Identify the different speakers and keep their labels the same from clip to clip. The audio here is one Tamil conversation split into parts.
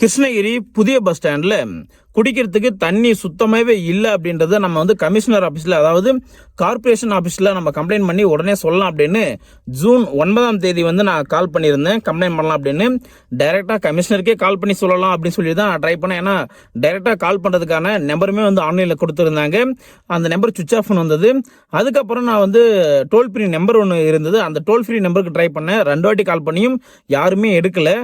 Speaker 1: கிருஷ்ணகிரி புதிய பஸ் ஸ்டாண்ட்ல குடிக்கிறதுக்கு தண்ணி சுத்தமாகவே இல்லை அப்படின்றத நம்ம வந்து கமிஷனர் ஆஃபீஸில், அதாவது கார்பரேஷன் ஆஃபீஸில் நம்ம கம்ப்ளைண்ட் பண்ணி உடனே சொல்லலாம் அப்படின்னு ஜூன் 9ஆம் தேதி வந்து நான் கால் பண்ணியிருந்தேன். கம்ப்ளைண்ட் பண்ணலாம் அப்படின்னு டைரெக்டாக கமிஷனருக்கே கால் பண்ணி சொல்லலாம் அப்படின்னு சொல்லி தான் நான் ட்ரை பண்ணேன். ஏன்னா டைரெக்டாக கால் பண்ணுறதுக்கான நம்பருமே வந்து ஆன்லைனில் கொடுத்துருந்தாங்க. அந்த நம்பர் சுவிச் ஆஃப் வந்தது. அதுக்கப்புறம் நான் வந்து டோல் ஃப்ரீ நம்பர் ஒன்று இருந்தது. அந்த டோல் ஃப்ரீ நம்பருக்கு ட்ரை பண்ணேன். 2 வாட்டி கால் பண்ணியும் யாருமே எடுக்கலை.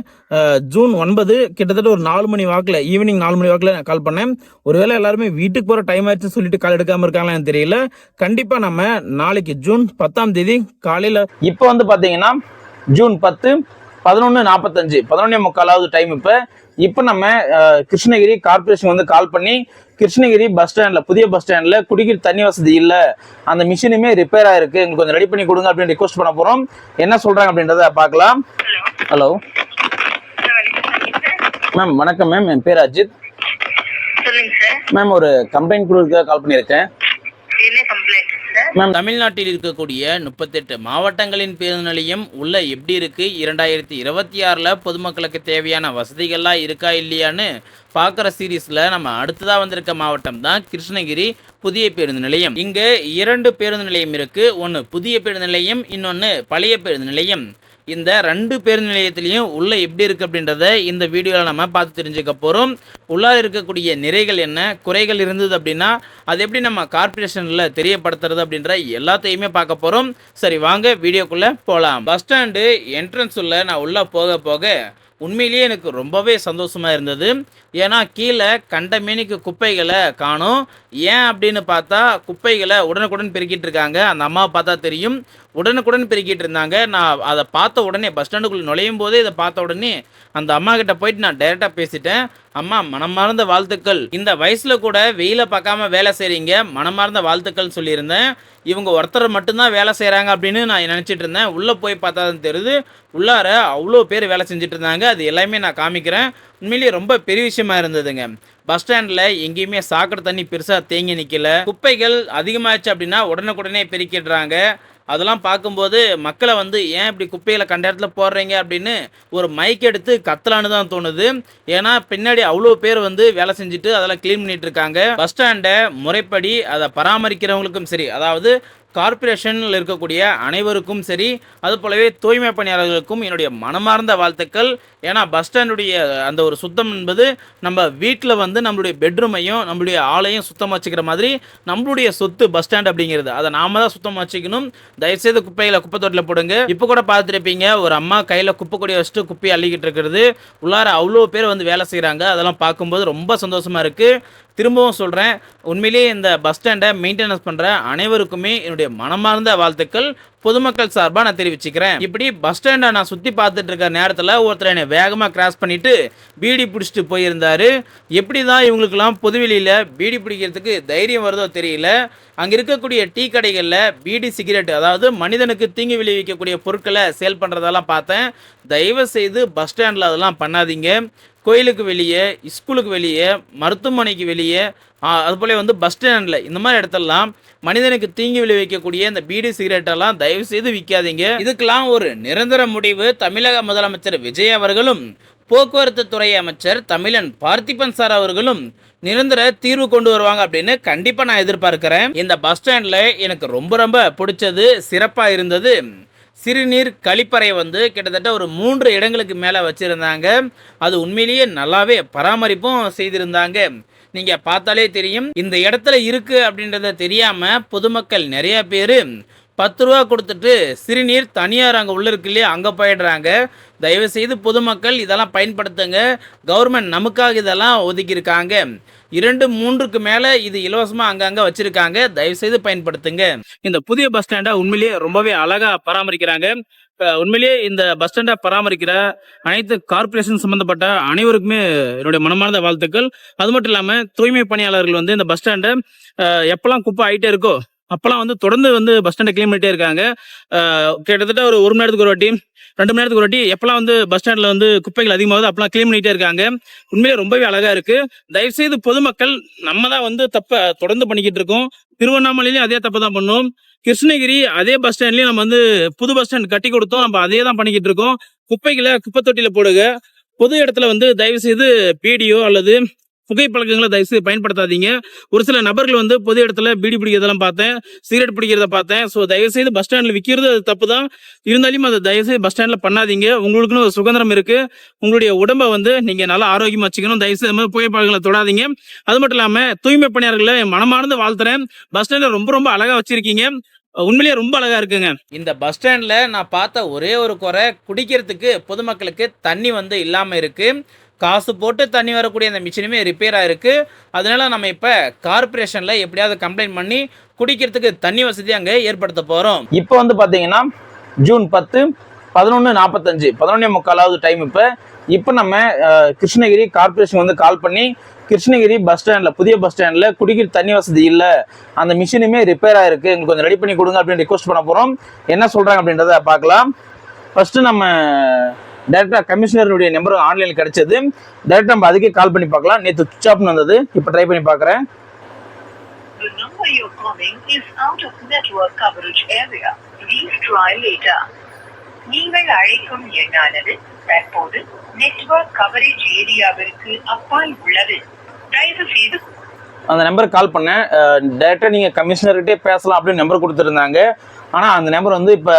Speaker 1: ஜூன் 9 கிட்டத்தட்ட ஒரு 4 மணி வாக்கில், ஈவினிங் 4 மணி வாக்கில் நான் கால் பண்ணேன். ஒருவேளை எல்லாருமே வீட்டுக்கு போகிற டைம் ஆயிடுச்சுன்னு சொல்லிட்டு கால் எடுக்காமல் இருக்காங்களான்னு தெரியல. கண்டிப்பாக நம்ம நாளைக்கு ஜூன் 10ஆம் தேதி காலையில், இப்போ வந்து பார்த்தீங்கன்னா ஜூன் 10 11:45 11:45 டைம். இப்போ நம்ம கிருஷ்ணகிரி கார்பரேஷன் வந்து கால் பண்ணி கிருஷ்ணகிரி பஸ் ஸ்டாண்டில், புதிய பஸ் ஸ்டாண்டில் குடிக்கிற தண்ணி வசதி இல்லை, அந்த மிஷினுமே ரிப்பேர் ஆயிருக்கு, எங்களுக்கு கொஞ்சம் ரெடி பண்ணி கொடுங்க அப்படின்னு ரிக்வஸ்ட் பண்ண போகிறோம். என்ன சொல்கிறாங்க அப்படின்றத பார்க்கலாம். ஹலோ மேம், வணக்கம் மேம். என் பேர் அஜித்.
Speaker 2: சொல்லுங்க சார்.
Speaker 1: மேம், ஒரு கம்ப்ளைண்ட் கொடுக்க கால் பண்ணியிருக்கேன்.
Speaker 2: என்ன கம்ப்ளைண்ட் சார்?
Speaker 1: மேம்,
Speaker 3: தமிழ்நாட்டில் இருக்கக்கூடிய 38 மாவட்டங்களின் பேருந்து நிலையம் உள்ள எப்படி இருக்கு, 2026ல் பொதுமக்களுக்கு தேவையான வசதிகள்லாம் இருக்கா இல்லையான்னு பார்க்குற சீரீஸில் நம்ம அடுத்ததாக வந்திருக்க மாவட்டம் தான் கிருஷ்ணகிரி புதிய பேருந்து நிலையம். இங்கே 2 பேருந்து நிலையம் இருக்குது. ஒன்று புதிய பேருந்து நிலையம், இன்னொன்று பழைய பேருந்து நிலையம். இந்த 2 பேருந்து நிலையத்திலையும் உள்ளே எப்படி இருக்குது அப்படின்றத இந்த வீடியோவில் நம்ம பார்த்து தெரிஞ்சுக்க போகிறோம். உள்ளார இருக்கக்கூடிய நிறைகள் என்ன, குறைகள் இருந்தது அப்படின்னா அது எப்படி நம்ம கார்பரேஷனில் தெரியப்படுத்துறது அப்படின்ற எல்லாத்தையுமே பார்க்க போகிறோம். சரி, வாங்க வீடியோக்குள்ளே போகலாம். பஸ் ஸ்டாண்டு என்ட்ரன்ஸ் உள்ள நான் உள்ளே போக போக உண்மையிலேயே எனக்கு ரொம்பவே சந்தோஷமாக இருந்தது. ஏன்னா கீழே கண்டமேனிக்கு குப்பைகளை காணும். ஏன் அப்படின்னு பார்த்தா குப்பைகளை உடனுக்குடன் பெருக்கிட்டு இருக்காங்க. அந்த அம்மாவை பார்த்தா தெரியும், உடனுக்குடன் பெருக்கிட்டு இருந்தாங்க. நான் அதை பார்த்த உடனே, பஸ் ஸ்டாண்டுக்குள்ளே நுழையும் போதே இதை பார்த்த உடனே அந்த அம்மா கிட்ட போயிட்டு நான் டைரெக்டாக பேசிட்டேன். அம்மா, மனமார்ந்த வாழ்த்துக்கள், இந்த வயசில் கூட வெயிலை பார்க்காம வேலை செய்கிறீங்க, மனமார்ந்த வாழ்த்துக்கள் சொல்லியிருந்தேன். இவங்க ஒருத்தர் மட்டும்தான் வேலை செய்கிறாங்க அப்படின்னு நான் நினச்சிட்டு இருந்தேன். உள்ளே போய் பார்த்தா தான் தெரியுது, உள்ளார அவ்வளோ பேர் வேலை செஞ்சுட்டு இருந்தாங்க. அது எல்லாமே நான் காமிக்கிறேன். உண்மையிலேயே ரொம்ப பெரிய விஷயமா இருந்ததுங்க. பஸ் ஸ்டாண்டில் எங்கேயுமே சாக்கடை தண்ணி பெருசாக தேங்கி நிற்கல. குப்பைகள் அதிகமாகிடுச்சு அப்படின்னா உடனுக்குடனே பெருக்கிடுறாங்க. அதெல்லாம் பார்க்கும்போது மக்களை வந்து ஏன் இப்படி குப்பைகளை கண்ட இடத்துல போடுறீங்க அப்படின்னு ஒரு மைக் எடுத்து கத்தலான்னு தான் தோணுது. ஏன்னா பின்னாடி அவ்வளோ பேர் வந்து வேலை செஞ்சுட்டு அதெல்லாம் க்ளீன் பண்ணிட்டு இருக்காங்க. பஸ் ஸ்டாண்டை முறைப்படி அதை பராமரிக்கிறவங்களுக்கும் சரி, அதாவது கார்பரேஷனில் இருக்கக்கூடிய அனைவருக்கும் சரி, அது போலவே தூய்மை பணியாளர்களுக்கும் என்னுடைய மனமார்ந்த வாழ்த்துக்கள். ஏன்னா பஸ் ஸ்டாண்டுடைய அந்த ஒரு சுத்தம் என்பது நம்ம வீட்டில் வந்து நம்மளுடைய பெட்ரூமையும் நம்மளுடைய ஆளையும் சுத்தமாக வச்சுக்கிற மாதிரி நம்மளுடைய சொத்து பஸ் ஸ்டாண்ட் அப்படிங்கிறது. அதை நாம தான் சுத்தமாக வச்சுக்கணும். தயவுசெய்து குப்பைகளை குப்பை தொட்டில் போடுங்க. இப்போ கூட பார்த்துருப்பீங்க, ஒரு அம்மா கையில் குப்பை கொடியை வச்சுட்டு குப்பையை அள்ளிக்கிட்டு இருக்கிறது. உள்ளார அவ்வளோ பேர் வந்து வேலை செய்கிறாங்க. அதெல்லாம் பார்க்கும்போது ரொம்ப சந்தோஷமாக இருக்குது. திரும்பவும் சொல்கிறேன், உண்மையிலேயே இந்த பஸ் ஸ்டாண்டை மெயின்டெனன்ஸ் பண்ணுற அனைவருக்குமே என்னுடைய மனமார்ந்த வாழ்த்துக்கள் பொதுமக்கள் சார்பாக நான் தெரிவிச்சுக்கிறேன். இப்படி பஸ் ஸ்டாண்டை நான் சுற்றி பார்த்துட்டு இருக்க நேரத்தில் ஒருத்தர் என்னை வேகமாக கிராஸ் பண்ணிவிட்டு பீடி பிடிச்சிட்டு போயிருந்தார். எப்படி தான் இவங்களுக்கெல்லாம் பொதுவெளியில் பீடி பிடிக்கிறதுக்கு தைரியம் வருதோ தெரியல. அங்கே இருக்கக்கூடிய டீ கடைகளில் பீடி, சிகரெட், அதாவது மனிதனுக்கு தீங்கு விளைவிக்கக்கூடிய பொருட்களை சேல் பண்ணுறதெல்லாம் பார்த்தேன். தயவு செய்து பஸ் ஸ்டாண்டில் அதெல்லாம் பண்ணாதீங்க. கோயிலுக்கு வெளியே, ஸ்கூலுக்கு வெளியே, மருத்துவமனைக்கு வெளியே, அதுபோல வந்து பஸ் ஸ்டாண்டில் இந்த மாதிரி இடத்துலலாம் மனிதனுக்கு தீங்கு விளைவிக்கக்கூடிய இந்த பீடி, சிகரெட்டெல்லாம் தயவு செய்து விற்காதீங்க. இதுக்கெல்லாம் ஒரு நிரந்தர முடிவு தமிழக முதலமைச்சர் விஜய் அவர்களும், போக்குவரத்து துறை அமைச்சர் தமிழன் பார்த்திபன் சார் அவர்களும் நிரந்தர தீர்வு கொண்டு வருவாங்க அப்படின்னு கண்டிப்பாக நான் எதிர்பார்க்கிறேன். இந்த பஸ் ஸ்டாண்டில் எனக்கு ரொம்ப ரொம்ப பிடிச்சது, சிறப்பாக இருந்தது, சிறுநீர் கழிப்பறை வந்து கிட்டத்தட்ட ஒரு 3 இடங்களுக்கு மேலே வச்சுருந்தாங்க. அது உண்மையிலேயே நல்லாவே பராமரிப்பும் செய்திருந்தாங்க. நீங்கள் பார்த்தாலே தெரியும், இந்த இடத்துல இருக்குது அப்படின்றத தெரியாமல் பொதுமக்கள் நிறைய பேர் 10 ரூபா கொடுத்துட்டு சிறுநீர் தனியார் அங்கே உள்ள இருக்கு இல்லையா, அங்கே போயிடுறாங்க. தயவுசெய்து பொதுமக்கள் இதெல்லாம் பயன்படுத்துங்க. கவர்மெண்ட் நமக்காக இதெல்லாம் ஒதுக்கியிருக்காங்க. 2-3க்கு மேலே இது இலவசமாக அங்கங்கே வச்சுருக்காங்க. தயவுசெய்து பயன்படுத்துங்க. இந்த புதிய பஸ் ஸ்டாண்டை உண்மையிலேயே ரொம்பவே அழகாக பராமரிக்கிறாங்க. உண்மையிலேயே இந்த பஸ் ஸ்டாண்டை பராமரிக்கிற அனைத்து கார்பரேஷன் சம்மந்தப்பட்ட அனைவருக்குமே என்னுடைய மனமார்ந்த வாழ்த்துக்கள். அது மட்டும் இல்லாமல் தூய்மை பணியாளர்கள் வந்து இந்த பஸ் ஸ்டாண்டை எப்போல்லாம் குப்பை ஆகிட்டே இருக்கோ அப்போல்லாம் வந்து தொடர்ந்து வந்து பஸ் ஸ்டாண்டை க்ளீன் பண்ணிட்டே இருக்காங்க. கிட்டத்தட்ட ஒரு 1 மணி நேரத்துக்கு ஒரு வாட்டி, 2 மணி நேரத்துக்கு ஒரு வாட்டி எப்போல்லாம் வந்து பஸ் ஸ்டாண்டில் வந்து குப்பைகள் அதிகமாகுது அப்போல்லாம் க்ளீன் பண்ணிகிட்டே இருக்காங்க. உண்மையிலே ரொம்பவே அழகாக இருக்குது. தயவுசெய்து பொதுமக்கள், நம்ம தான் வந்து தப்பை தொடர்ந்து பண்ணிக்கிட்டு இருக்கோம். திருவண்ணாமலையிலையும் அதே தப்பு தான் பண்ணோம். கிருஷ்ணகிரி அதே பஸ் ஸ்டாண்ட்லேயும் நம்ம வந்து புது பஸ் ஸ்டாண்ட் கட்டி கொடுத்தோம், நம்ம அதே தான் பண்ணிக்கிட்டு இருக்கோம். குப்பைகளை குப்பை தொட்டியில் போடுங்க.
Speaker 1: பொது இடத்துல வந்து தயவு செய்து பீடியோ அல்லது புகைப்பழக்கங்களை தயவு செய்து பயன்படுத்தாதீங்க. ஒரு சில நபர்கள் வந்து பொது இடத்துல பீடி பிடிக்கிறதெல்லாம் பார்த்தேன், சிகரெட் பிடிக்கிறத பார்த்தேன். ஸோ தயவு செய்து பஸ் ஸ்டாண்டில் விற்கிறது அது தப்பு தான். இருந்தாலும் அதை தயவு செய்து பஸ் ஸ்டாண்டில் பண்ணாதீங்க. உங்களுக்குன்னு ஒரு சுதந்திரம் இருக்கு. உங்களுடைய உடம்பை வந்து நீங்க நல்லா ஆரோக்கியமா வச்சுக்கணும். தயவு செய்து புகைப்பழக்கங்களை தொடாதீங்க. அது மட்டும் இல்லாம தூய்மை பணியாளர்களை மனமார்ந்து வாழ்த்துறேன். பஸ் ஸ்டாண்ட்ல ரொம்ப ரொம்ப அழகா வச்சிருக்கீங்க. உண்மையிலேயே ரொம்ப அழகா இருக்குங்க.
Speaker 3: இந்த பஸ் ஸ்டாண்டில் நான் பார்த்த ஒரே ஒரு குறை, குடிக்கிறதுக்கு பொதுமக்களுக்கு தண்ணி வந்து இல்லாமல் இருக்குது. காசு போட்டு தண்ணி வரக்கூடிய அந்த மிஷினுமே ரிப்பேர் ஆகிருக்கு. அதனால நம்ம இப்போ கார்பரேஷனில் எப்படியாவது கம்ப்ளைண்ட் பண்ணி குடிக்கிறதுக்கு தண்ணி வசதி அங்கே ஏற்படுத்த போகிறோம்.
Speaker 1: இப்போ வந்து பார்த்தீங்கன்னா ஜூன் 10 11:45 11:45 டைம். இப்போ நம்ம கிருஷ்ணகிரி கார்பரேஷன் வந்து கால் பண்ணி கிருஷ்ணகிரி பஸ் ஸ்டாண்டில் புதிய பஸ் ஸ்டாண்டில் குடிக்கிற தண்ணி வசதி இல்லை, அந்த மிஷினுமே ரிப்பேர் ஆகிருக்கு, எங்களுக்கு கொஞ்சம் ரெடி பண்ணி கொடுங்க அப்படின்னு ரிக்வஸ்ட் பண்ண போகிறோம். என்ன சொல்கிறாங்க அப்படின்றத பார்க்கலாம். ஃபஸ்ட்டு நம்ம டேரெக்டாக கமிஷனருடைய நம்பர் ஆன்லைனில் கிடைச்சது. டேரெக்டாக நம்ம அதுக்கே கால் பண்ணி பார்க்கலாம். நேற்று சுவிட்ச் ஆஃப்னு வந்தது, இப்போ ட்ரை பண்ணி பார்க்குறேன்.
Speaker 2: The number you're calling is out of network coverage area. Please try later. நீங்கள் அழைக்கும் எண்ணானது தற்போது நெட்வொர்க் கவரேஜ் ஏரியாவிற்கு அப்பால் உள்ளது. தயவு செய்து
Speaker 1: அந்த நம்பருக்கு கால் பண்ணேன். டேரெக்டாக நீங்கள் கமிஷனர்கிட்டே பேசலாம் அப்படின்னு நம்பர் கொடுத்துருந்தாங்க. ஆனால் அந்த நம்பர் வந்து இப்போ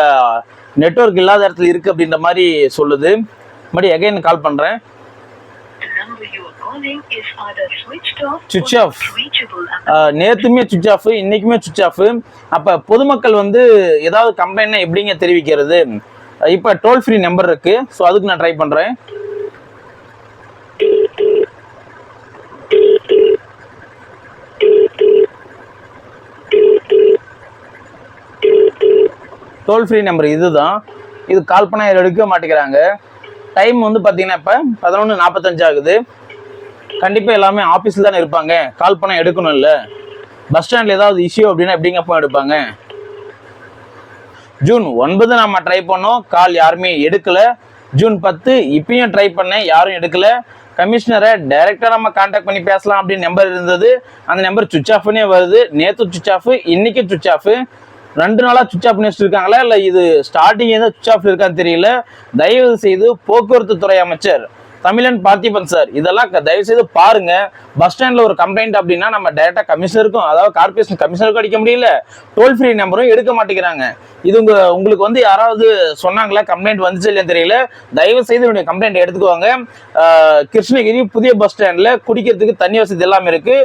Speaker 1: நெட்வொர்க் இல்லாத இடத்துல இருக்குது அப்படின்ற மாதிரி சொல்லுது. மறுபடியும் எகைன் கால் பண்ணுறேன். சுவிட்ச் ஆஃப். நேற்றுமே சுவிட்ச் ஆஃப், இன்னைக்குமே சுவிட்ச் ஆஃப். அப்போ பொதுமக்கள் வந்து ஏதாவது கம்ப்ளைண்ட்னா எப்படிங்க தெரிவிக்கிறது? இப்போ டோல் ஃப்ரீ நம்பர் இருக்கு, ஸோ அதுக்கு நான் ட்ரை பண்ணுறேன். டோல் ஃப்ரீ நம்பர் இதுதான். இது கால் பண்ணால் எடுக்க மாட்டேங்கிறாங்க. டைம் வந்து பார்த்தீங்கன்னா இப்போ 11:45 ஆகுது. கண்டிப்பாக எல்லாமே ஆஃபீஸில் தானே இருப்பாங்க, கால் பண்ணால் எடுக்கணும் இல்லை. பஸ் ஸ்டாண்டில் ஏதாவது இஷ்யூ அப்படின்னா எப்படிங்க போய் எடுப்பாங்க? ஜூன் 9 நம்ம ட்ரை பண்ணோம், கால் யாருமே எடுக்கலை. ஜூன் 10 இப்பயும் ட்ரை பண்ணேன், யாரும் எடுக்கலை. கமிஷனரை டைரெக்டாக நம்ம கான்டாக்ட் பண்ணி பேசலாம் அப்படின்னு நம்பர் இருந்தது. அந்த நம்பர் சுவிட்ச் ஆஃப்னே வருது. நேற்று சுவிட்ச் ஆஃப், இன்னைக்கு சுவிட்ச் ஆஃப். 2 நாளாக சுவிட்ச் ஆஃப் பண்ணி வச்சுருக்காங்களா இல்லை இது ஸ்டார்டிங் எதாவது சுவிட்ச் ஆஃப் இருக்கான்னு தெரியல. தயவு செய்து போக்குவரத்து துறை அமைச்சர் தமிழன் பார்த்திபன் சார் இதெல்லாம் தயவு செய்து பாருங்க. பஸ் ஸ்டாண்டில் ஒரு கம்ப்ளைண்ட் அப்படின்னா நம்ம டைரெக்டாக கமிஷனருக்கும், அதாவது கார்பரேஷன் கமிஷனருக்கும் அடிக்க முடியல, டோல் ஃப்ரீ நம்பரும் எடுக்க மாட்டேங்கிறாங்க. இது உங்களுக்கு வந்து யாராவது சொன்னாங்களா, கம்ப்ளைண்ட் வந்துச்சு இல்லைன்னு தெரியல. தயவு செய்து என்னுடைய கம்ப்ளைண்ட் எடுத்துக்குவாங்க. கிருஷ்ணகிரி புதிய பஸ் ஸ்டாண்டில் குடிக்கிறதுக்கு தண்ணி வசதி எல்லாம் இருக்கு.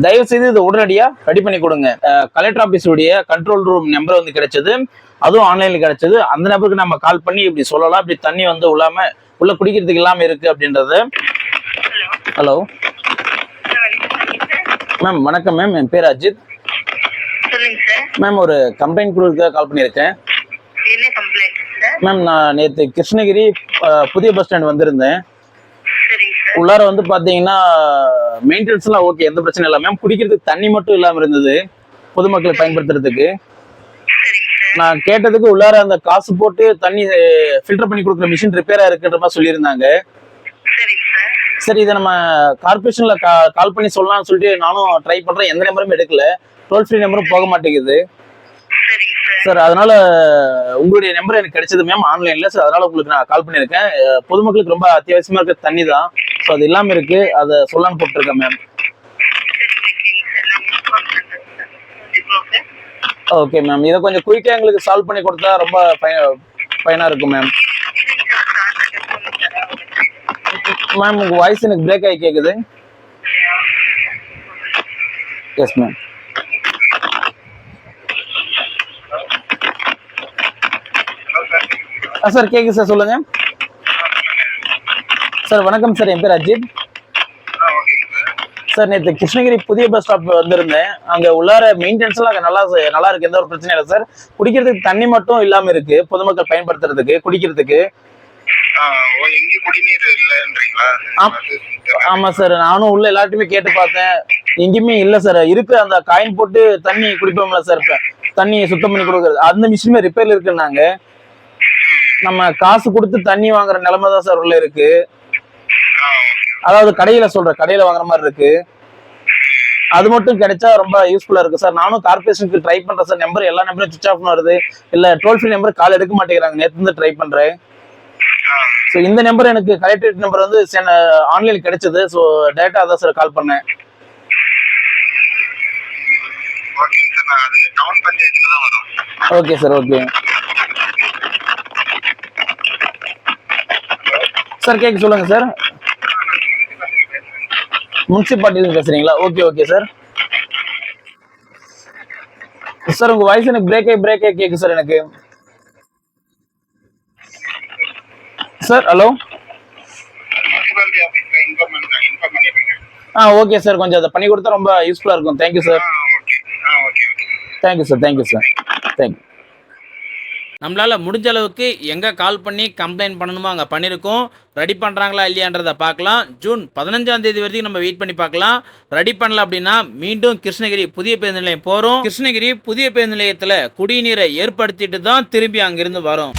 Speaker 1: தயவு செய்து இதை உடனடியாக ரெடி பண்ணி கொடுங்க. கலெக்டர் ஆஃபீஸுடைய கண்ட்ரோல் ரூம் நம்பர் வந்து கிடைச்சது, அதுவும் ஆன்லைனில் கிடைச்சது. அந்த நம்பருக்கு நம்ம கால் பண்ணி இப்படி சொல்லலாம், இப்படி தண்ணி வந்து உள்ள குடிக்கிறதுக்கு இல்லாமல் இருக்கு அப்படின்றது. ஹலோ மேம், வணக்கம் மேம். என் பேர் அஜித்.
Speaker 2: சொல்லுங்க சார்.
Speaker 1: மேம், ஒரு கம்ப்ளைண்ட் கொடுக்க கால் பண்ணியிருக்கேன்.
Speaker 2: என்ன கம்ப்ளைண்ட் சார்?
Speaker 1: மேம், நான் நேற்று கிருஷ்ணகிரி புதிய பஸ் ஸ்டாண்ட் வந்திருந்தேன்.
Speaker 2: சரிங்க சார்.
Speaker 1: உள்ளார வந்து பார்த்தீங்கன்னா மெயின்டெனன்ஸ்லாம் ஓகே, எந்த பிரச்சனை இல்லை மேம். குடிக்கிறதுக்கு தண்ணி மட்டும் இல்லாமல் இருந்தது பொதுமக்கள் பயன்படுத்துறதுக்கு. நான் கேட்டதுக்கு உள்ளார அந்த காசு போட்டு தண்ணி ஃபில்டர் பண்ணி கொடுக்குற மிஷின் ரிப்பேராக இருக்குன்ற மாதிரி சொல்லியிருந்தாங்க. சரி, இதை நம்ம கார்பரேஷன்ல கால் பண்ணி சொல்லலாம்னு சொல்லிட்டு நானும் ட்ரை பண்றேன். எந்த நம்பரும் எடுக்கல, டோல் ஃப்ரீ நம்பரும் போக மாட்டேங்குது சார். அதனால உங்களுடைய நம்பர் எனக்கு கிடைச்சது மேம் ஆன்லைன்ல. சார் அதனால உங்களுக்கு நான் கால் பண்ணியிருக்கேன். பொதுமக்களுக்கு ரொம்ப அத்தியாவசியமா இருக்க தண்ணி தான், ஸோ அது இல்லாமல் இருக்கு, அதை சொல்லலாம்னு கூப்பிட்டுருக்கேன் மேம். ஓகே மேம், இதை கொஞ்சம் குயிக்காக எங்களுக்கு சால்வ் பண்ணி கொடுத்தா ரொம்ப ஃபைனாக இருக்கும் மேம். மேம், உங்கள் வாய்ஸ் எனக்கு பிரேக் ஆகி கேட்குது. Yes ma'am. சார் கேட்குது சார், சொல்லுங்கள் சார். வணக்கம் சார், என் பேர் அஜித் சார். நேற்று கிருஷ்ணகிரி புதிய பஸ் ஸ்டாப் வந்திருந்தேன். அங்கே உள்ளார மெயின்டெனன்ஸ்லாம் அங்கே நல்லா இருக்கு, எந்த ஒரு பிரச்சனையும் இல்லை சார். குடிக்கிறதுக்கு தண்ணி மட்டும் இல்லாமல் இருக்கு, பொதுமக்கள் பயன்படுத்துறதுக்கு குடிக்கிறதுக்கு. ஆமா சார், நானும் உள்ள எல்லாத்தையுமே கேட்டு பார்த்தேன், எங்கேயுமே இல்லை சார். இருக்கு அந்த காயின் போட்டு தண்ணி குடிப்போம்ல சார், தண்ணி சுத்தம் பண்ணி கொடுக்குறது, அந்த மிஷினுமே ரிப்பேர்ல இருக்குன்னாங்க. நம்ம காசு கொடுத்து தண்ணி வாங்குற நிலைமை தான் சார் உள்ள இருக்கு. அதாவது கடையில வாங்குற மாதிரி இருக்கு. அது மட்டும் கிடைச்சா ரொம்ப யூஸ்ஃபுல்லா இருக்கு சார். நானும் கார்பரேஷனுக்கு ட்ரை பண்றேன் சார். நம்பர் எல்லா நம்பரும் சுவிச் ஆஃப் வருது, இல்ல டோல் ஃப்ரீ நம்பர் கால் எடுக்க மாட்டேங்கிறாங்க. நேற்று இருந்து ட்ரை பண்றேன். ஸோ இந்த நம்பர் எனக்கு கலெக்டரேட் நம்பர் வந்து ஆன்லைனில் கிடைச்சது. ஸோ டேட்டா அதான் சார் கால் பண்ணேன்.
Speaker 4: ஓகேங்க சார், நான் அது டவுன் பஞ்சாயத்துல தான் வரும்.
Speaker 1: Okay sir, okay sir. கேட்க சொல்லுங்க சார். முனிசிபாலிட்டியில பேசுறீங்களா? Okay okay sir. சார் உங்க வாய்ஸ் எனக்கு பிரேக் ஆகி கேக்கு சார் எனக்கு. Sir hello.
Speaker 4: முனிசிபாலிட்டி ஆஃபீஸ்ல இன்ஃபார்ம் பண்ணிருக்கேன்.
Speaker 1: ஓகே சார், கொஞ்சம் அதை பண்ணி கொடுத்தா ரொம்ப யூஸ்ஃபுல்லா இருக்கும். Thank you sir.
Speaker 4: Okay.
Speaker 1: Thank you sir, thank you.
Speaker 3: நம்மளால் முடிஞ்ச அளவுக்கு எங்கே கால் பண்ணி கம்ப்ளைண்ட் பண்ணணுமோ அங்கே பண்ணியிருக்கோம். ரெடி பண்ணுறாங்களா இல்லையான்றதை பார்க்கலாம். ஜூன் 15ஆம் தேதி வரைக்கும் நம்ம வெயிட் பண்ணி பார்க்கலாம். ரெடி பண்ணல அப்படின்னா மீண்டும் கிருஷ்ணகிரி புதிய பேருந்து நிலையம் போகிறோம். கிருஷ்ணகிரி புதிய பேருந்து நிலையத்தில் குடிநீரை ஏற்படுத்திட்டு தான் திரும்பி அங்கிருந்து வரோம்.